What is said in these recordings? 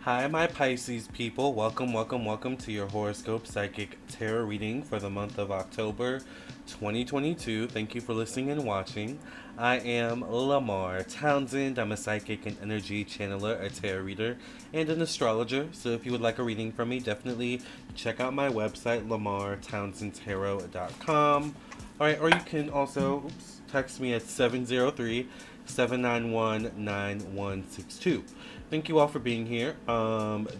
Hi, my Pisces people. Welcome to your horoscope psychic tarot reading for the month of October 2022. Thank you for listening and watching. I am Lamarr Townsend. I'm a psychic and energy channeler, a tarot reader, and an astrologer. So if you would like a reading from me, definitely check out my website, lamarrtownsendtarot.com. All right, or you can also text me at 703-791-9162. Thank you all for being here.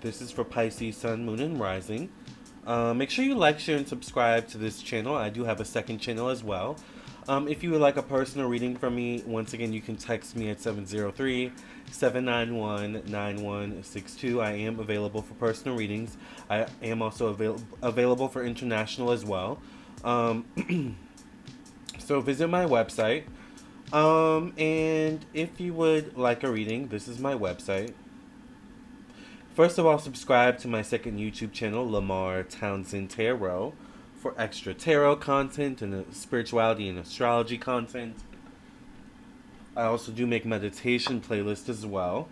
This is for Pisces, Sun, Moon, and Rising. Make sure you like, share, and subscribe to this channel. I do have a second channel as well. If you would like a personal reading from me, once again, you can text me at 703-791-9162. I am available for personal readings. I am also available for international as well. So visit my website. And if you would like a reading, this is my website. First of all, subscribe to my second YouTube channel, Lamarr Townsend Tarot, for extra tarot content and spirituality and astrology content. I also do make meditation playlists as well.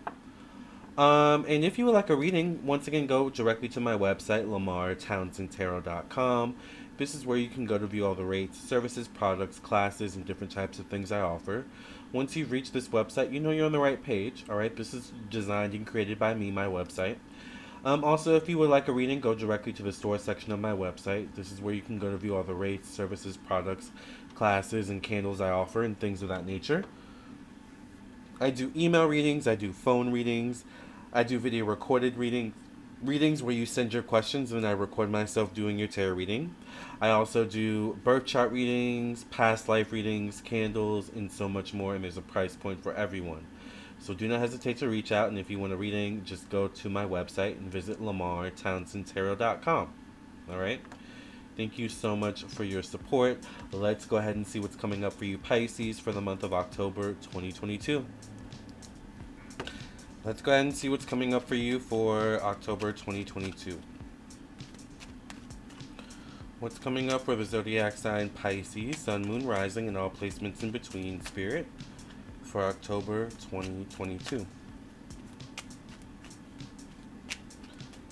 And if you would like a reading, once again, go directly to my website, lamarrtownsendtarot.com. This is where you can go to view all the rates, services, products, classes, and different types of things I offer. Once you've reached this website, you know you're on the right page. All right, this is designed and created by me, my website. Also, if you would like a reading, go directly to the store section of my website. This is where you can go to view all the rates, services, products, classes, and candles I offer, and things of that nature. I do email readings, I do phone readings, I do video recorded readings where you send your questions and I record myself doing your tarot reading. I also do birth chart readings, past life readings, candles, and so much more, and there's a price point for everyone. So do not hesitate to reach out, and if you want a reading, just go to my website and visit lamarrtownsendtarot.com. All right? Thank you so much for your support. Let's go ahead and see what's coming up for you, Pisces, for the month of October 2022. Let's go ahead and see what's coming up for you for October 2022. What's coming up for the zodiac sign Pisces, Sun, Moon, Rising, and all placements in between, Spirit, for October 2022?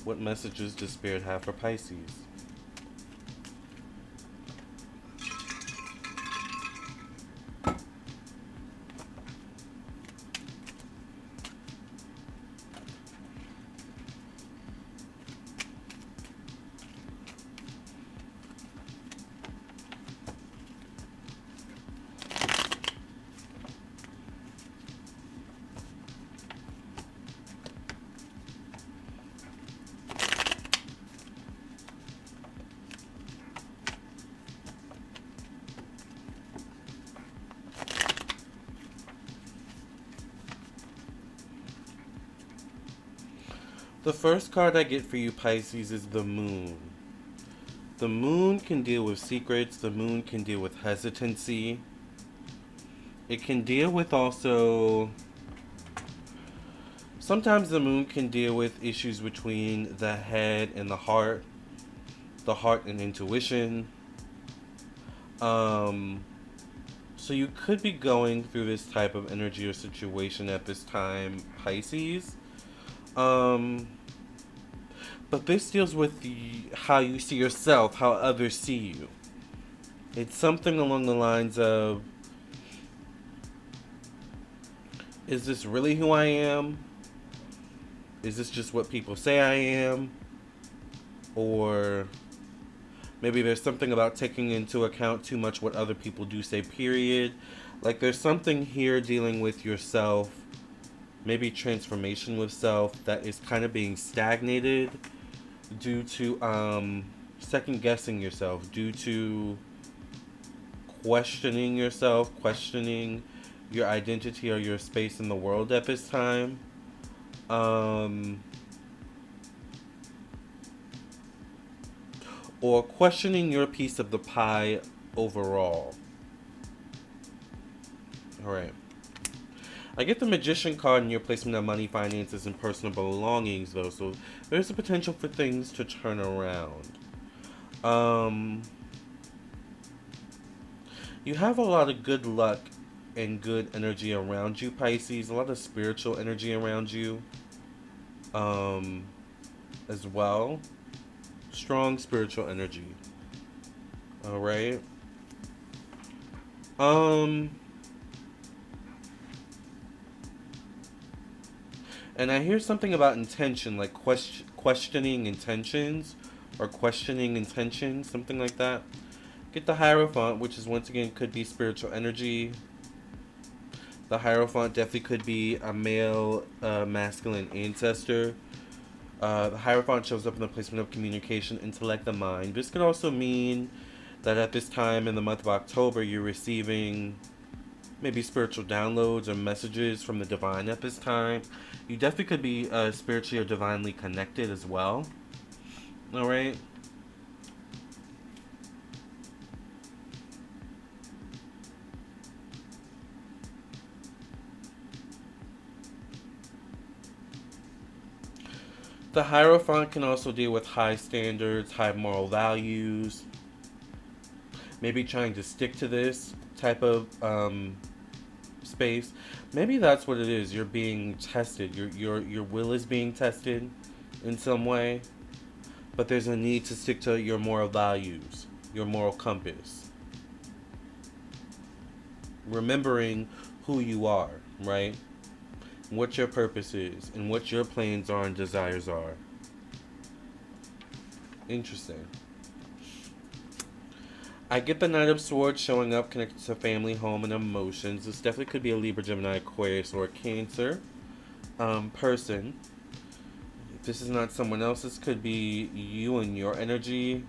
What messages does Spirit have for Pisces? The first card I get for you, Pisces, is the Moon. The Moon can deal with secrets. The Moon can deal with hesitancy. It can deal with also... Sometimes the Moon can deal with issues between the head and the heart and intuition. So you could be going through this type of energy or situation at this time, Pisces. But this deals with how you see yourself, how others see you. It's something along the lines of, is this really who I am? Is this just what people say I am? Or maybe there's something about taking into account too much what other people do say, period. Like there's something here dealing with yourself, maybe transformation with self, that is kind of being stagnated due to second guessing yourself, due to questioning yourself, questioning your identity or your space in the world at this time. Or questioning your piece of the pie overall. Alright. I get the Magician card in your placement of money, finances, and personal belongings, though, so there's a potential for things to turn around. You have a lot of good luck and good energy around you, Pisces. A lot of spiritual energy around you. um, as well. Strong spiritual energy. All right. Um, and I hear something about intention, like questioning intentions, or questioning intentions, something like that. Get the Hierophant, which is once again could be spiritual energy. The Hierophant definitely could be a male, masculine ancestor. The Hierophant shows up in the placement of communication, intellect, the mind. This could also mean that at this time in the month of October, you're receiving maybe spiritual downloads or messages from the divine at this time. You definitely could be spiritually or divinely connected as well. All right. The Hierophant can also deal with high standards, high moral values. Maybe trying to stick to this type of space. Maybe that's what it is. You're being tested. Your will is being tested in some way, but there's a need to stick to your moral values, your moral compass. Remembering who you are, right? What your purpose is, and what your plans are and desires are. Interesting. I get the Knight of Swords showing up connected to family, home, and emotions. This definitely could be a Libra, Gemini, Aquarius, or a Cancer person. If this is not someone else, this could be you and your energy.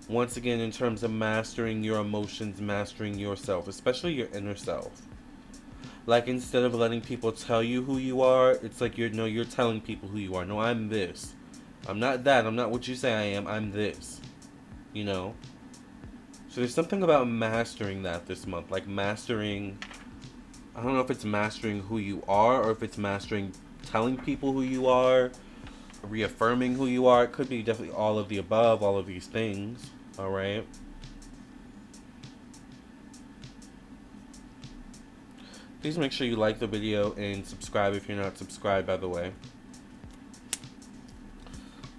Once again, in terms of mastering your emotions, mastering yourself, especially your inner self. Like instead of letting people tell you who you are, it's like you're telling people who you are. No, I'm this. I'm not that. I'm not what you say I am. I'm this. You know? So there's something about mastering that this month. Like mastering, I don't know if it's mastering who you are or if it's mastering telling people who you are, reaffirming who you are. It could be definitely all of the above, all of these things. All right. Please make sure you like the video and subscribe if you're not subscribed, by the way.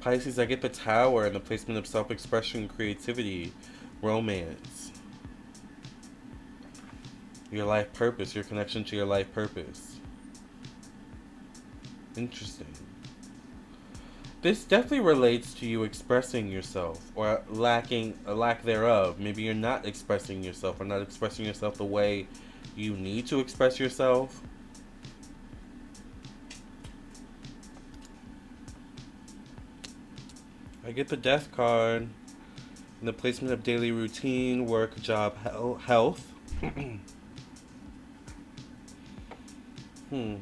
Pisces, I get the Tower and the placement of self-expression, creativity, romance. Your life purpose, your connection to your life purpose. Interesting. This definitely relates to you expressing yourself or lacking a lack thereof. Maybe you're not expressing yourself or not expressing yourself the way you need to express yourself. I get the Death card and the placement of daily routine, work, job, health. hmm.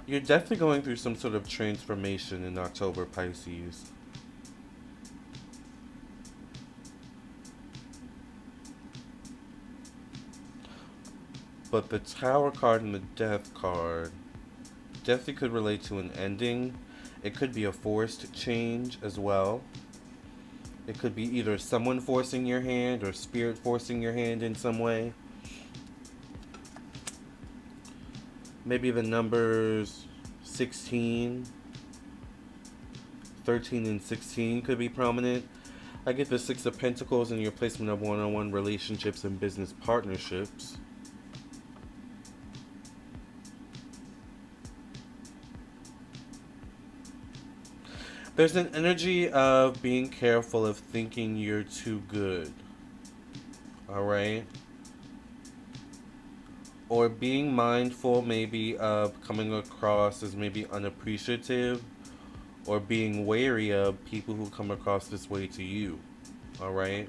You're definitely going through some sort of transformation in October, Pisces. But the Tower card and the Death card definitely could relate to an ending. It could be a forced change as well. It could be either someone forcing your hand or spirit forcing your hand in some way. Maybe the numbers 16, 13, and 16 could be prominent. I get the Six of Pentacles in your placement of one-on-one relationships and business partnerships. There's an energy of being careful of thinking you're too good. Alright? Or being mindful maybe of coming across as maybe unappreciative, or being wary of people who come across this way to you. Alright?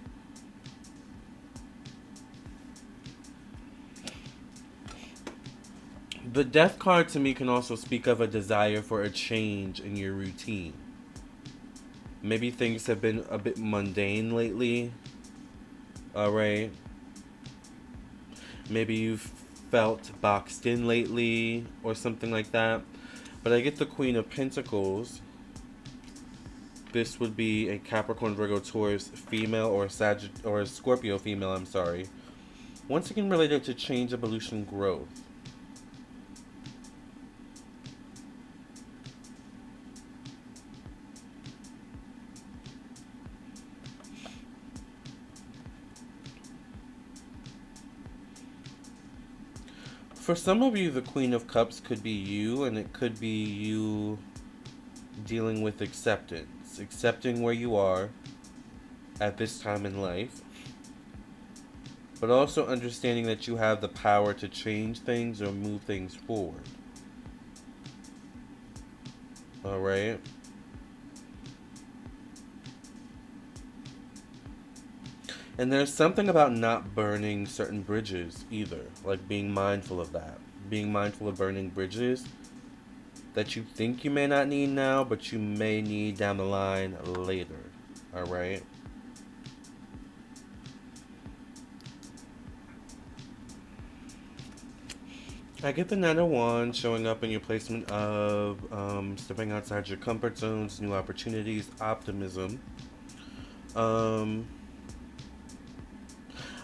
The Death card to me can also speak of a desire for a change in your routine. Maybe things have been a bit mundane lately. Alright? Maybe you've felt boxed in lately or something like that. But I get the Queen of Pentacles. This would be a Capricorn, Virgo, Taurus female or a Scorpio female, I'm sorry. Once again related to change, evolution, growth. For some of you, the Queen of Cups could be you, and it could be you dealing with acceptance. Accepting where you are at this time in life, but also understanding that you have the power to change things or move things forward. Alright? And there's something about not burning certain bridges either. Like being mindful of that. Being mindful of burning bridges that you think you may not need now, but you may need down the line later. Alright? I get the Nine of Wands showing up in your placement of stepping outside your comfort zones, new opportunities, optimism.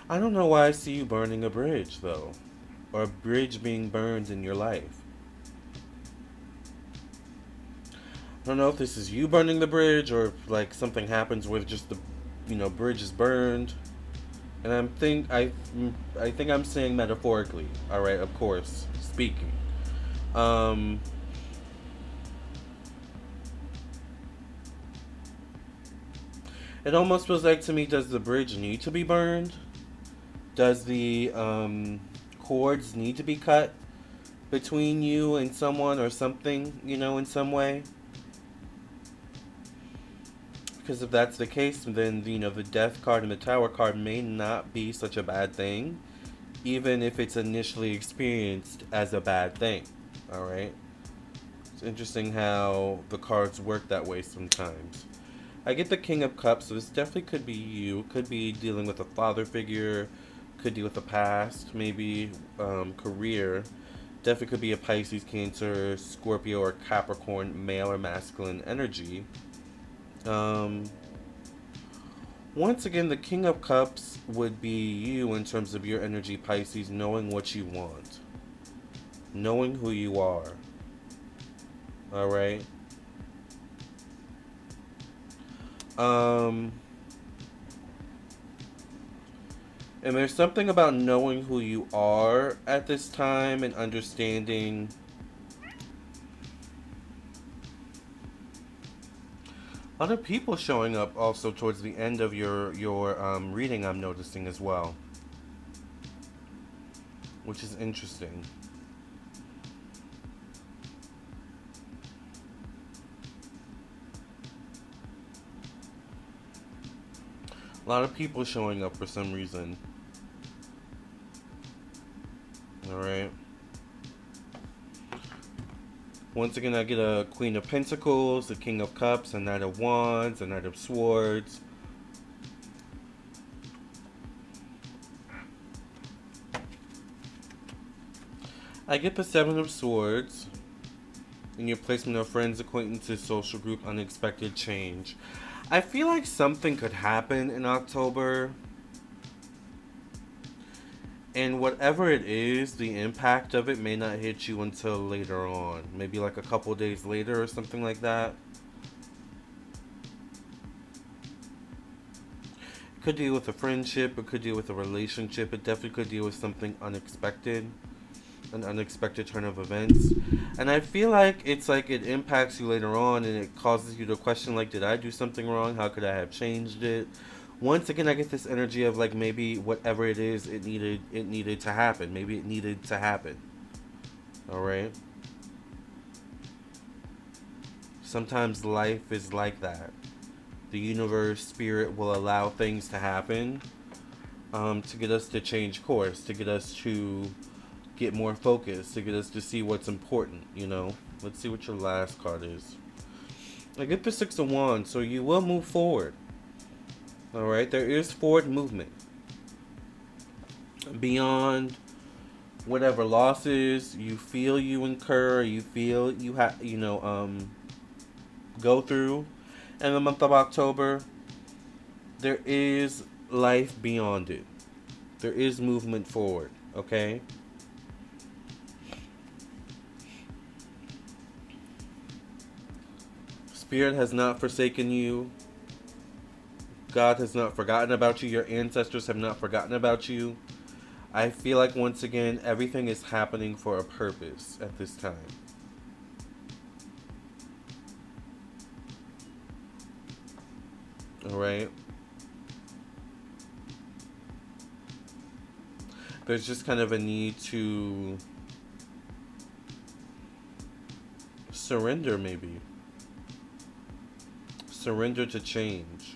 I don't know why I see you burning a bridge, though. Or a bridge being burned in your life. I don't know if this is you burning the bridge or if, like, something happens where just the, bridge is burned. And I think I'm saying metaphorically, alright, of course, speaking. It almost feels like to me, does the bridge need to be burned? Does the cords need to be cut between you and someone or something, in some way? Because if that's the case, then, the Death card and the Tower card may not be such a bad thing, even if it's initially experienced as a bad thing. Alright? It's interesting how the cards work that way sometimes. I get the King of Cups, so this definitely could be you. Could be dealing with a father figure, could deal with the past, maybe career. Definitely could be a Pisces, Cancer, Scorpio, or Capricorn, male or masculine energy. Once again, the King of Cups would be you in terms of your energy, Pisces, knowing what you want, knowing who you are. Alright? And there's something about knowing who you are at this time and understanding other people showing up also towards the end of your reading, I'm noticing as well, which is interesting. A lot of people showing up for some reason. Alright. Once again, I get a Queen of Pentacles, a King of Cups, a Knight of Wands, a Knight of Swords. I get the Seven of Swords in your placement of friends, acquaintances, social group, unexpected change. I feel like something could happen in October. And whatever it is, the impact of it may not hit you until later on. Maybe like a couple days later or something like that. It could deal with a friendship. It could deal with a relationship. It definitely could deal with something unexpected. An unexpected turn of events. And I feel like it's like it impacts you later on and it causes you to question, like, did I do something wrong? How could I have changed it? Once again, I get this energy of like maybe whatever it is, it needed to happen. Maybe it needed to happen. Alright? Sometimes life is like that. The universe, spirit will allow things to happen to get us to change course, to get us to get more focused, to get us to see what's important, Let's see what your last card is. I get the Six of Wands, so you will move forward. Alright, there is forward movement. Beyond whatever losses you feel you incur, you feel you have, go through in the month of October, there is life beyond it. There is movement forward, okay? Spirit has not forsaken you. God has not forgotten about you. Your ancestors have not forgotten about you. I feel like, once again, everything is happening for a purpose at this time. All right? There's just kind of a need to surrender, maybe. Surrender to change.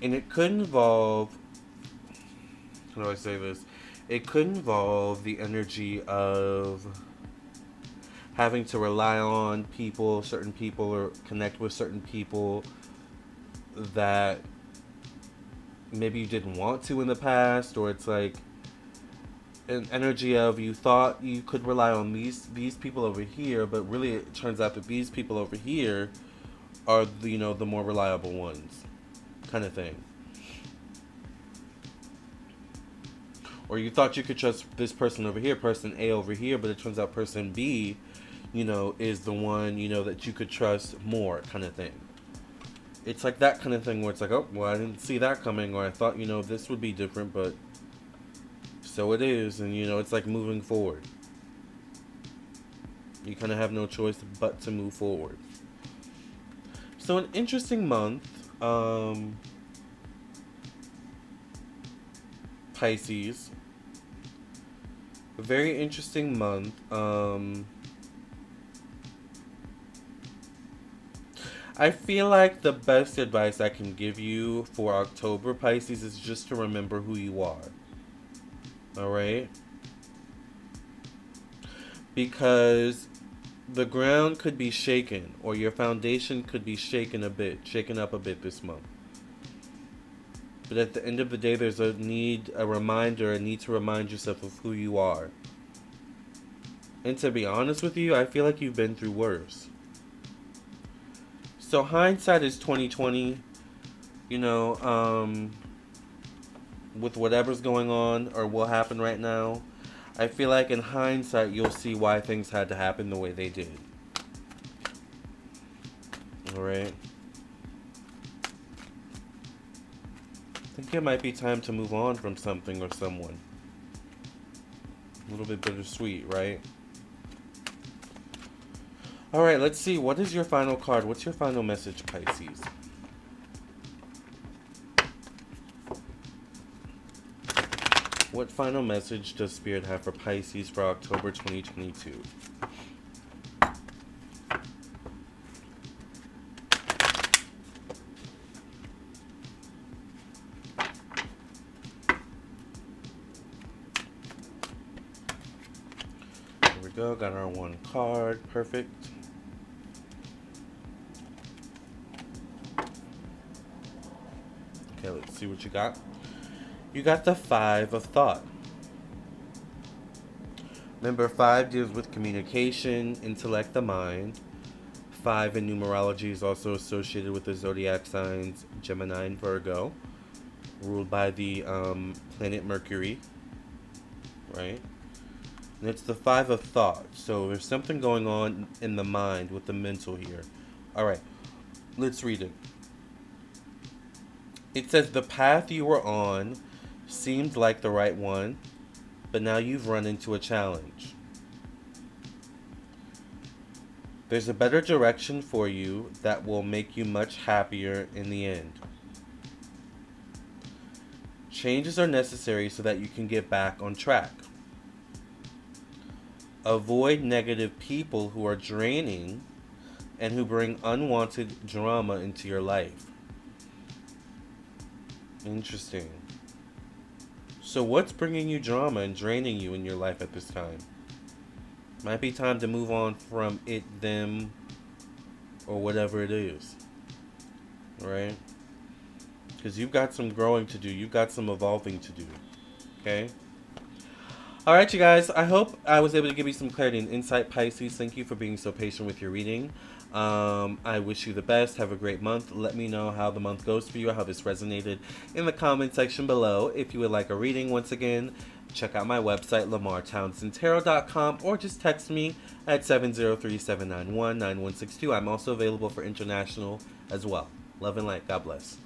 And it could involve, how do I say this? It could involve the energy of having to rely on people, certain people, or connect with certain people that maybe you didn't want to in the past, or it's like an energy of you thought you could rely on these people over here, but really it turns out that these people over here are the, the more reliable ones, kind of thing. Or you thought you could trust this person over here, person A over here, but it turns out person B, is the one, that you could trust more, kind of thing. It's like that kind of thing where it's like, oh, well, I didn't see that coming, or I thought, this would be different, but so it is, and, it's like moving forward. You kind of have no choice but to move forward. So an interesting month, Pisces. A very interesting month. I feel like the best advice I can give you for October, Pisces, is just to remember who you are. Alright? Because the ground could be shaken, or your foundation could be shaken up a bit this month. But at the end of the day, there's a need to remind yourself of who you are. And to be honest with you, I feel like you've been through worse. So hindsight is 2020. With whatever's going on or will happen right now, I feel like in hindsight you'll see why things had to happen the way they did. Alright? I think it might be time to move on from something or someone. A little bit bittersweet, right? Alright, let's see. What is your final card? What's your final message, Pisces? What final message does Spirit have for Pisces for October 2022? There we go. Got our one card. Perfect. Okay, let's see what you got. You got the Five of Thought. Remember, 5 deals with communication, intellect, the mind. 5 in numerology is also associated with the zodiac signs Gemini and Virgo, ruled by the planet Mercury, right? And it's the 5 of Thought. So there's something going on in the mind with the mental here. Alright, let's read it. It says, the path you were on seemed like the right one, but now you've run into a challenge. There's a better direction for you that will make you much happier in the end. Changes are necessary so that you can get back on track. Avoid negative people who are draining and who bring unwanted drama into your life. Interesting. So what's bringing you drama and draining you in your life at this time? Might be time to move on from it, them, or whatever it is. Right? Because you've got some growing to do. You've got some evolving to do. Okay? Alright, you guys. I hope I was able to give you some clarity and insight, Pisces. Thank you for being so patient with your reading. I wish you the best. Have a great month. Let me know how the month goes for you, how this resonated in the comment section below. If you would like a reading, once again, check out my website, LamarrTownsendTarot.com, or just text me at 703-791-9162. I'm also available for international as well. Love and light. God bless.